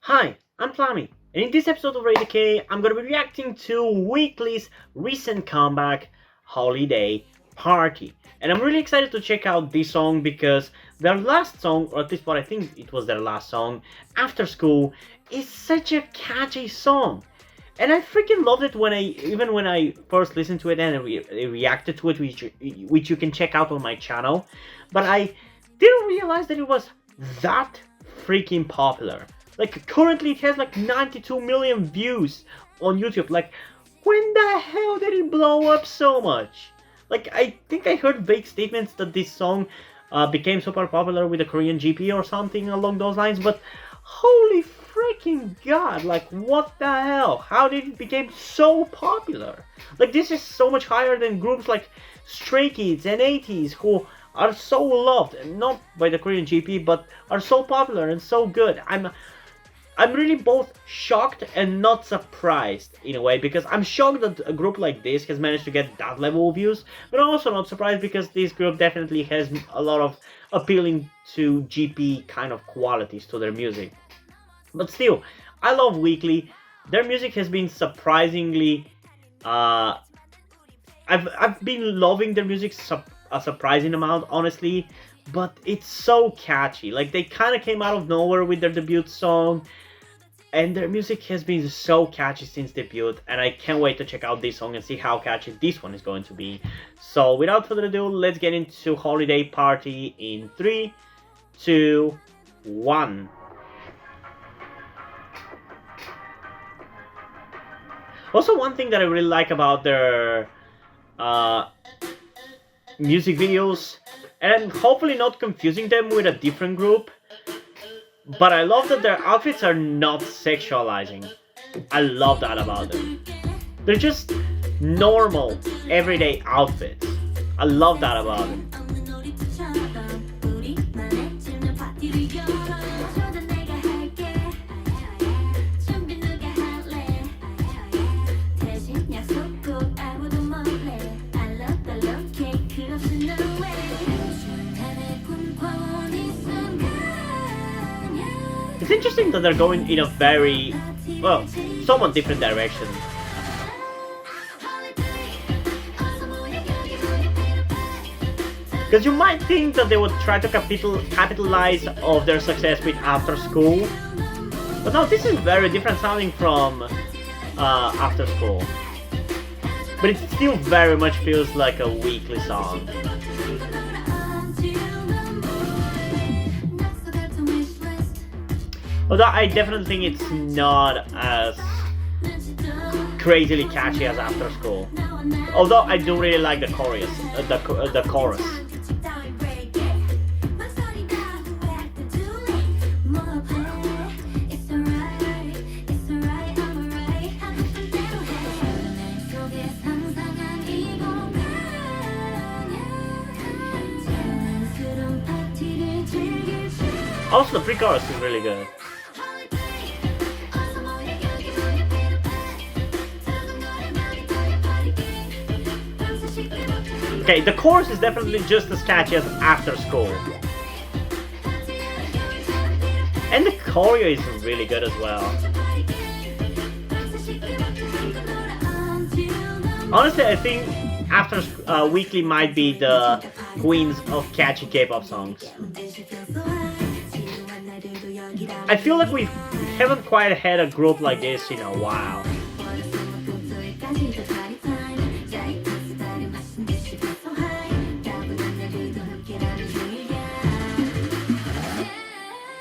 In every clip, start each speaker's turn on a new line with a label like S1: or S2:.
S1: Hi, I'm Plami, and in this episode of WEEEKLY, I'm gonna be reacting to Weekly's recent comeback, Holiday Party. And I'm really excited to check out this song because their last song, or at least what I think it was their last song, After School, is such a catchy song. And I freaking loved it even when I first listened to it and reacted to it, which you can check out on my channel. But I didn't realize that it was that freaking popular. Like currently it has like 92 million views on YouTube. Like when the hell did it blow up so much? Like I think I heard vague statements that this song became super popular with the Korean GP or something along those lines, but holy freaking god, like what the hell? How did it become so popular? Like this is so much higher than groups like Stray Kids and 80s who are so loved, and not by the Korean GP, but are so popular and so good. I'm really both shocked and not surprised in a way, because I'm shocked that a group like this has managed to get that level of views, but I'm also not surprised because this group definitely has a lot of appealing to GP kind of qualities to their music. But still, I love Weekly. Their music has been surprisingly I've been loving their music a surprising amount, honestly, but it's so catchy. Like they kind of came out of nowhere with their debut song, and their music has been so catchy since debut, and I can't wait to check out this song and see how catchy this one is going to be. So without further ado, let's get into Holiday Party in 3, 2, 1. Also, one thing that I really like about their music videos, and I'm hopefully not confusing them with a different group, but I love that their outfits are not sexualizing. I love that about them. They're just normal, everyday outfits. I love that about them. It's interesting that they're going in a very, well, somewhat different direction. Because you might think that they would try to capitalize of their success with After School, but no, this is very different sounding from After School. But it still very much feels like a Weekly song. Although I definitely think it's not as crazily catchy as After School. Although I do really like the chorus. The chorus. Also, the pre-chorus is really good. Okay, the chorus is definitely just as catchy as After School. And the choreo is really good as well. Honestly, I think After Weekly might be the queens of catchy K-pop songs. I feel like we haven't quite had a group like this in a while.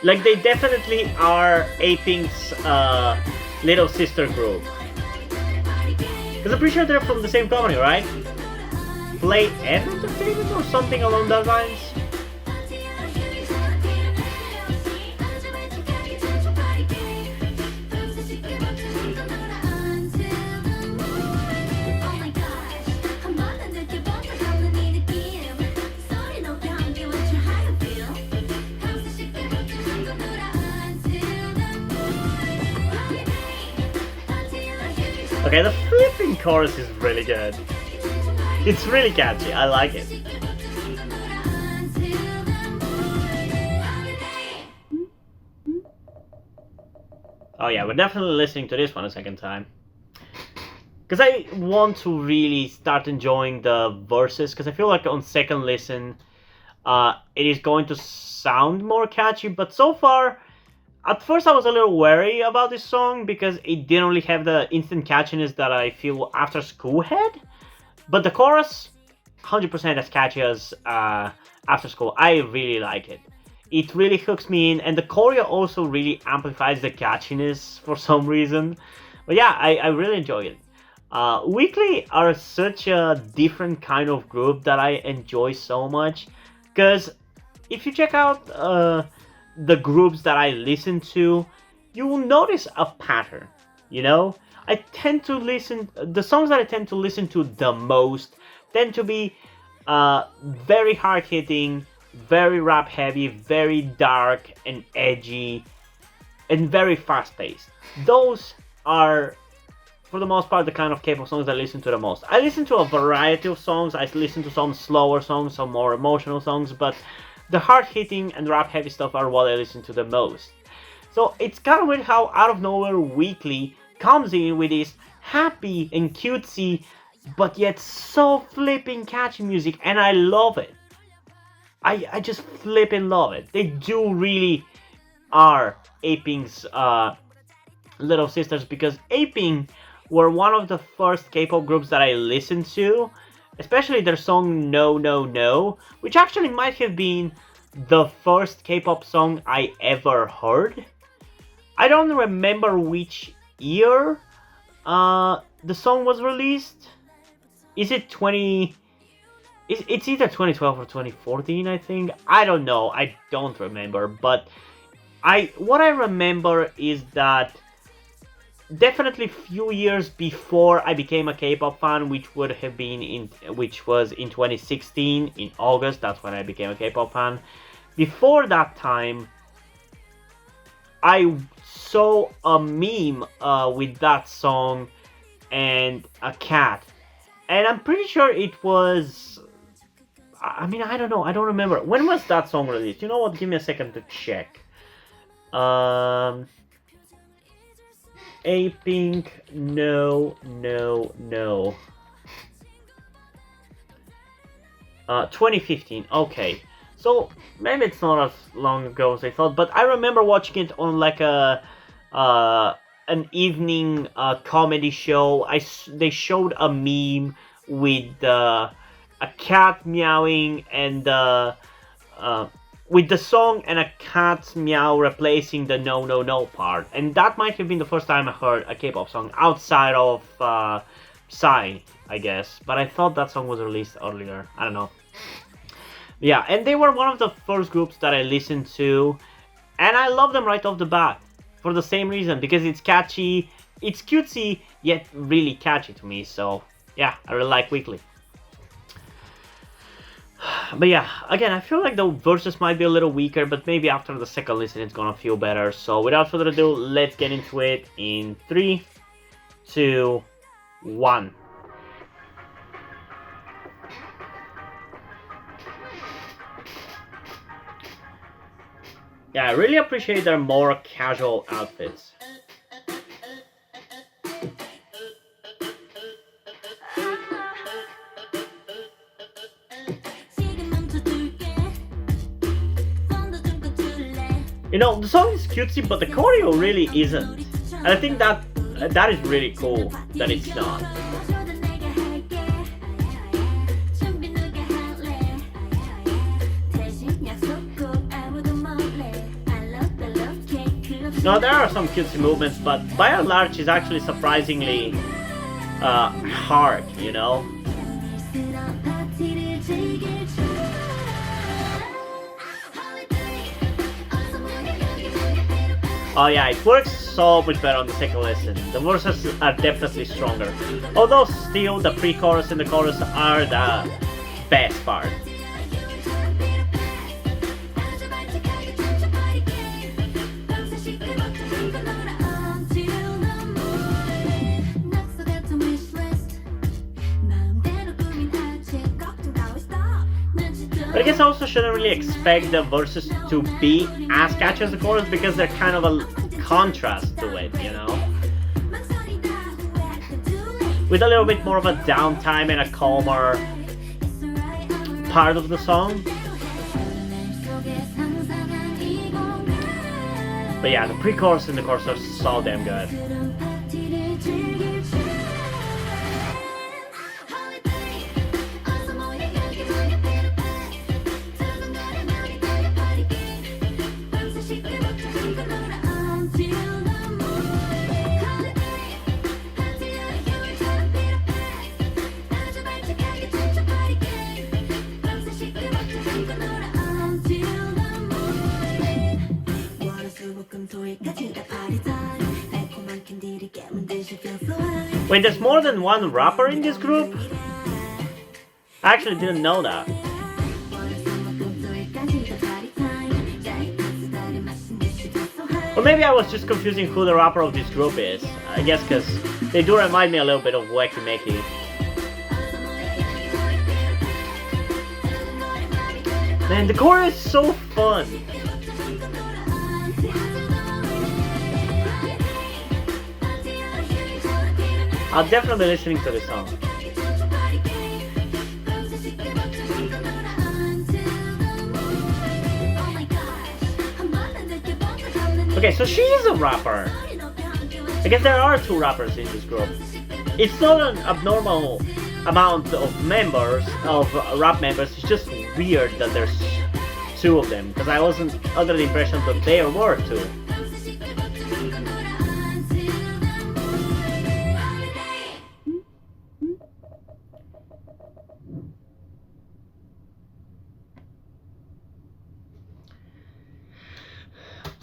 S1: Like they definitely are A-Pink's little sister group. Because I'm pretty sure they're from the same company, right? Play Entertainment or something along those lines? Okay, the flipping chorus is really good. It's really catchy, I like it. Oh yeah, we're definitely listening to this one a second time. Because I want to really start enjoying the verses, because I feel like on second listen, it is going to sound more catchy, but so far, at first I was a little wary about this song because it didn't really have the instant catchiness that I feel After School had, but the chorus, 100% as catchy as After School. I really like it. It really hooks me in, and the choreo also really amplifies the catchiness for some reason. But yeah, I really enjoy it. Weekly are such a different kind of group that I enjoy so much, because if you check out the groups that I listen to, you will notice a pattern. You know, I tend to listen the songs that I tend to listen to the most tend to be very hard hitting, very rap heavy, very dark and edgy, and very fast paced. Those are, for the most part, the kind of K-pop songs I listen to the most. I listen to a variety of songs. I listen to some slower songs, some more emotional songs, but the hard-hitting and rap-heavy stuff are what I listen to the most. So it's kind of weird how out of nowhere Weekly comes in with this happy and cutesy, but yet so flipping catchy music, and I love it. I just flipping love it. They do really are Aping's little sisters, because Aping were one of the first K-pop groups that I listened to, especially their song No No No, which actually might have been the first K-pop song I ever heard. I don't remember which year the song was released. Is it 20... It's either 2012 or 2014, I think. I don't know. I don't remember. But what I remember is that definitely few years before I became a K-pop fan, which was in 2016 in August. That's when I became a K-pop fan. Before that time, I saw a meme with that song and a cat, and I'm pretty sure it was. I mean, I don't know. I don't remember. When was that song released? You know what? Give me a second to check. Aping, no. 2015. Okay, so maybe it's not as long ago as I thought, but I remember watching it on like an evening comedy show. They showed a meme with a cat meowing and with the song and a cat's meow replacing the no no no part, and that might have been the first time I heard a K-pop song outside of Psy, I guess, but I thought that song was released earlier. I don't know. Yeah, and they were one of the first groups that I listened to, and I love them right off the bat for the same reason, because it's catchy, it's cutesy, yet really catchy to me. So yeah, I really like Weekly. But yeah, again, I feel like the verses might be a little weaker, but maybe after the second listen it's gonna feel better. So without further ado, let's get into it in 3, 2, 1. Yeah, I really appreciate their more casual outfits. You know, the song is cutesy, but the choreo really isn't. And I think that is really cool that it's not. Now there are some cutesy movements, but by and large it's actually surprisingly hard, you know? Oh yeah, it works so much better on the second listen. The verses are definitely stronger. Although still the pre-chorus and the chorus are the best part. But I guess I also shouldn't really expect the verses to be as catchy as the chorus, because they're kind contrast to it, you know? With a little bit more of a downtime and a calmer part of the song. But yeah, the pre-chorus and the chorus are so damn good. Wait, there's more than one rapper in this group? I actually didn't know that. Or maybe I was just confusing who the rapper of this group is. I guess because they do remind me a little bit of WEEEKLY. Man, the chorus is so fun. I'll definitely be listening to this song. Okay, so she is a rapper. I guess there are two rappers in this group. It's not an abnormal amount of members, of rap members. It's just weird that there's two of them, because I wasn't under the impression that there were two.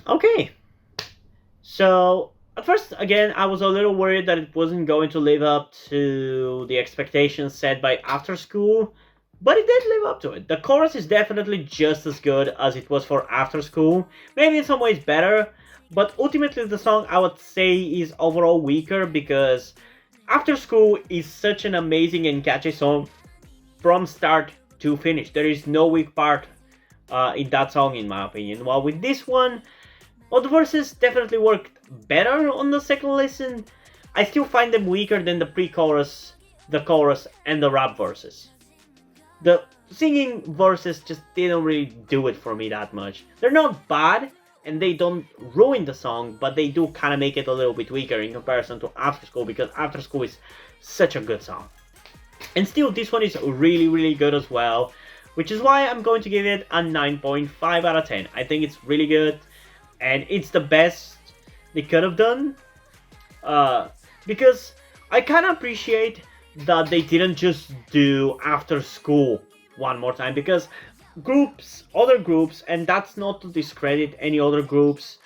S1: Okay, so at first, again, I was a little worried that it wasn't going to live up to the expectations set by After School, but it did live up to it. The chorus is definitely just as good as it was for After School, maybe in some ways better, but ultimately the song I would say is overall weaker because After School is such an amazing and catchy song from start to finish. There is no weak part in that song in my opinion, while with this one, well, the verses definitely worked better on the second listen. I still find them weaker than the pre-chorus, the chorus, and the rap verses. The singing verses just didn't really do it for me that much. They're not bad, and they don't ruin the song, but they do kind of make it a little bit weaker in comparison to After School, because After School is such a good song. And still, this one is really, really good as well, which is why I'm going to give it a 9.5 out of 10. I think it's really good. And it's the best they could have done, because I kind of appreciate that they didn't just do After School one more time, because other groups, and that's not to discredit any other groups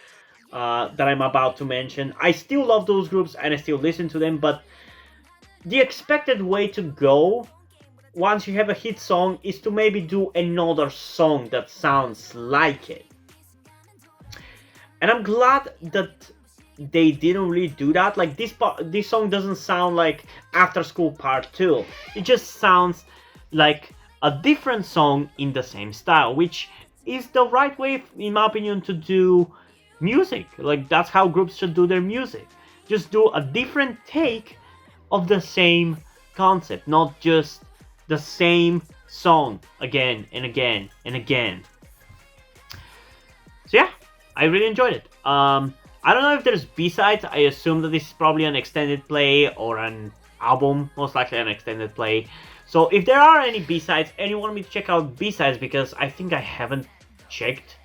S1: that I'm about to mention, I still love those groups and I still listen to them, but the expected way to go once you have a hit song is to maybe do another song that sounds like it. And I'm glad that they didn't really do that. Like this song doesn't sound like After School Part 2. It just sounds like a different song in the same style, which is the right way, in my opinion, to do music. Like that's how groups should do their music. Just do a different take of the same concept, not just the same song again and again and again. So yeah, I really enjoyed it. I don't know if there's B-sides. I assume that this is probably an extended play or an album, most likely an extended play. So if there are any B-sides and you want me to check out B-sides, because I think I haven't checked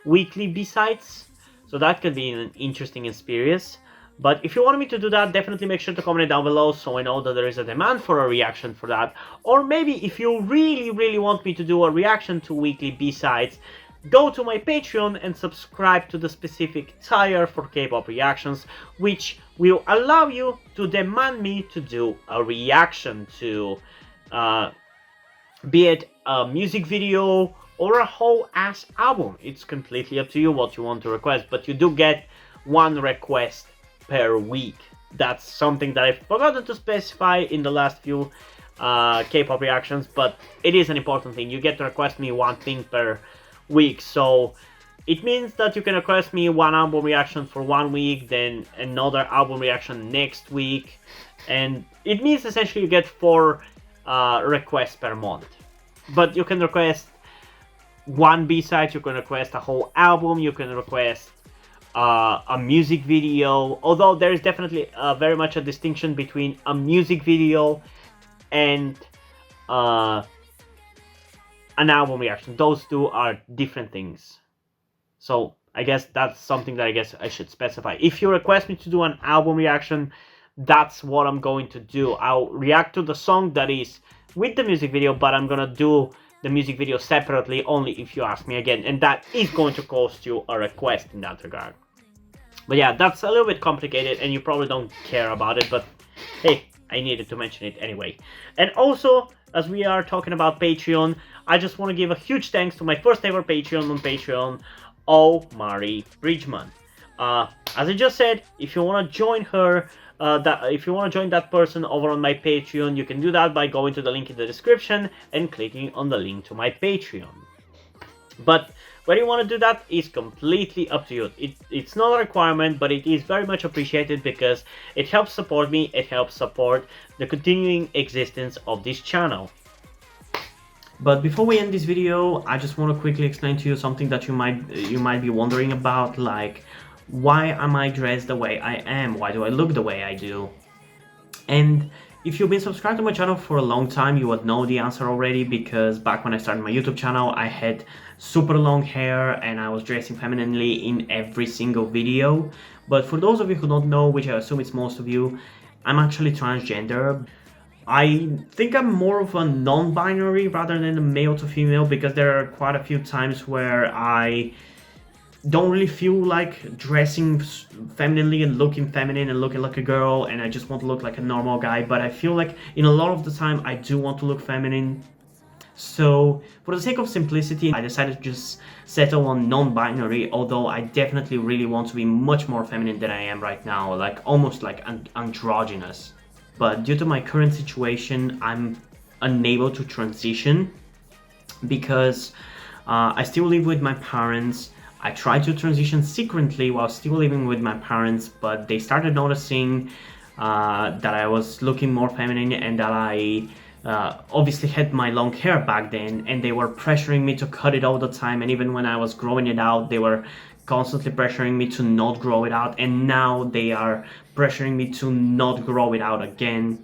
S1: weekly B-sides, so that could be interesting and spurious. But if you want me to do that, definitely make sure to comment it down below so I know that there is a demand for a reaction for that. Or maybe if you really want me to do a reaction to weekly B-sides, go to my Patreon and subscribe to the specific tier for K-pop reactions, which will allow you to demand me to do a reaction to, be it a music video or a whole ass album. It's completely up to you what you want to request, but you do get one request per week. That's something that I've forgotten to specify in the last few K-pop reactions, but it is an important thing. You get to request me one thing per week, so it means that you can request me one album reaction for 1 week, then another album reaction next week, and it means essentially you get 4 requests per month. But you can request one B-side, you can request a whole album, you can request a music video, although there is definitely very much a distinction between a music video and an album reaction. Those two are different things. So I guess that's something that I guess I should specify. If you request me to do an album reaction, that's what I'm going to do. I'll react to the song that is with the music video, but I'm gonna do the music video separately only if you ask me again, and that is going to cost you a request in that regard. But yeah, that's a little bit complicated and you probably don't care about it, but hey, I needed to mention it anyway. And also, as we are talking about Patreon, I just want to give a huge thanks to my first ever Patreon on Patreon, Oh Mari Bridgman. As I just said, if you want to join her, if you want to join that person over on my Patreon, you can do that by going to the link in the description and clicking on the link to my Patreon. But whether you want to do that is completely up to you. It's not a requirement, but it is very much appreciated because it helps support me, it helps support the continuing existence of this channel. But before we end this video, I just want to quickly explain to you something that you might be wondering about, like, why am I dressed the way I am? Why do I look the way I do? And if you've been subscribed to my channel for a long time, you would know the answer already, because back when I started my YouTube channel, I had super long hair and I was dressing femininely in every single video. But for those of you who don't know, which I assume it's most of you, I'm actually transgender. I think I'm more of a non-binary rather than a male to female, because there are quite a few times where I don't really feel like dressing femininely and looking feminine and looking like a girl, and I just want to look like a normal guy. But I feel like in a lot of the time I do want to look feminine. So for the sake of simplicity, I decided to just settle on non-binary, although I definitely really want to be much more feminine than I am right now, like almost like androgynous. But due to my current situation, I'm unable to transition because I still live with my parents. I tried to transition secretly while still living with my parents, but they started noticing that I was looking more feminine and that I obviously had my long hair back then, and they were pressuring me to cut it all the time. And even when I was growing it out, they were constantly pressuring me to not grow it out, and now they are pressuring me to not grow it out again.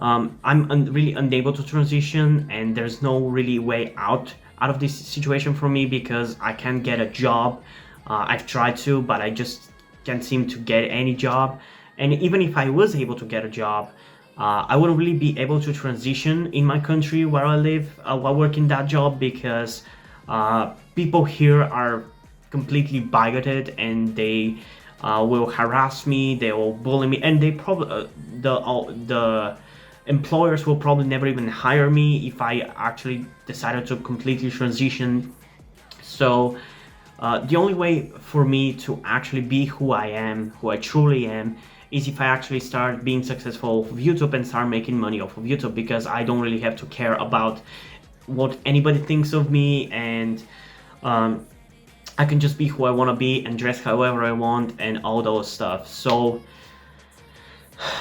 S1: I'm really unable to transition, and there's no really way out of this situation for me because I can't get a job. I've tried to, but I just can't seem to get any job. And even if I was able to get a job, I wouldn't really be able to transition in my country where I live while working that job, because people here are completely bigoted and they will harass me, they will bully me, and they probably the employers will probably never even hire me if I actually decided to completely transition. So the only way for me to actually be who I am, who I truly am, is if I actually start being successful with YouTube and start making money off of YouTube, because I don't really have to care about what anybody thinks of me, and I can just be who I want to be and dress however I want and all those stuff. So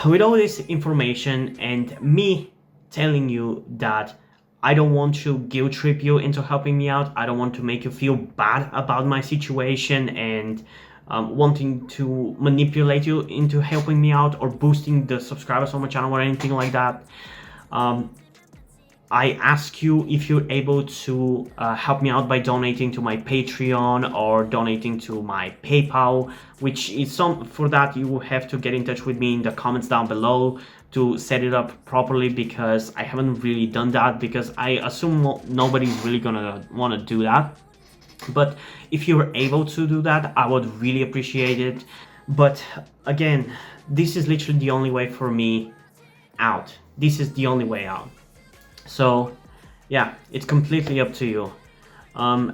S1: with all this information and me telling you that I don't want to guilt trip you into helping me out, I don't want to make you feel bad about my situation and wanting to manipulate you into helping me out or boosting the subscribers on my channel or anything like that, I ask you if you're able to help me out by donating to my Patreon or donating to my PayPal, which is for that you will have to get in touch with me in the comments down below to set it up properly, because I haven't really done that, because I assume nobody's really gonna want to do that. But if you're able to do that, I would really appreciate it. But again, this is literally the only way for me out. This is the only way out. So yeah, it's completely up to you.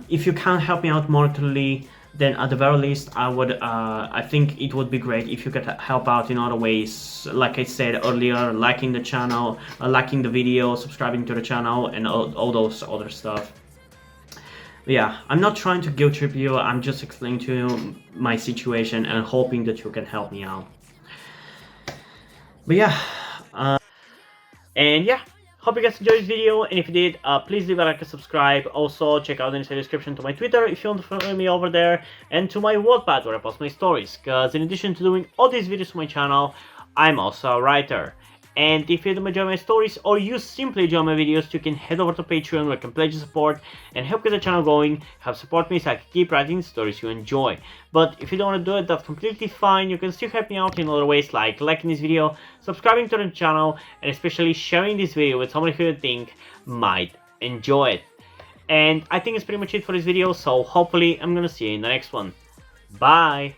S1: If you can't help me out monetarily, then at the very least I think it would be great if you could help out in other ways, like I said earlier, liking the channel, liking the video, subscribing to the channel, and all those other stuff. But yeah, I'm not trying to guilt trip you, I'm just explaining to you my situation and hoping that you can help me out. But yeah, and yeah, hope you guys enjoyed this video, and if you did, please leave a like and subscribe. Also, check out the description to my Twitter if you want to follow me over there, and to my Wattpad where I post my stories, because in addition to doing all these videos on my channel, I'm also a writer. And if you enjoy my stories or you simply enjoy my videos, you can head over to Patreon where you can pledge your support and help get the channel going, help support me so I can keep writing stories you enjoy. But if you don't want to do it, that's completely fine. You can still help me out in other ways like liking this video, subscribing to the channel, and especially sharing this video with somebody who you think might enjoy it. And I think it's pretty much it for this video, so hopefully I'm gonna see you in the next one. Bye!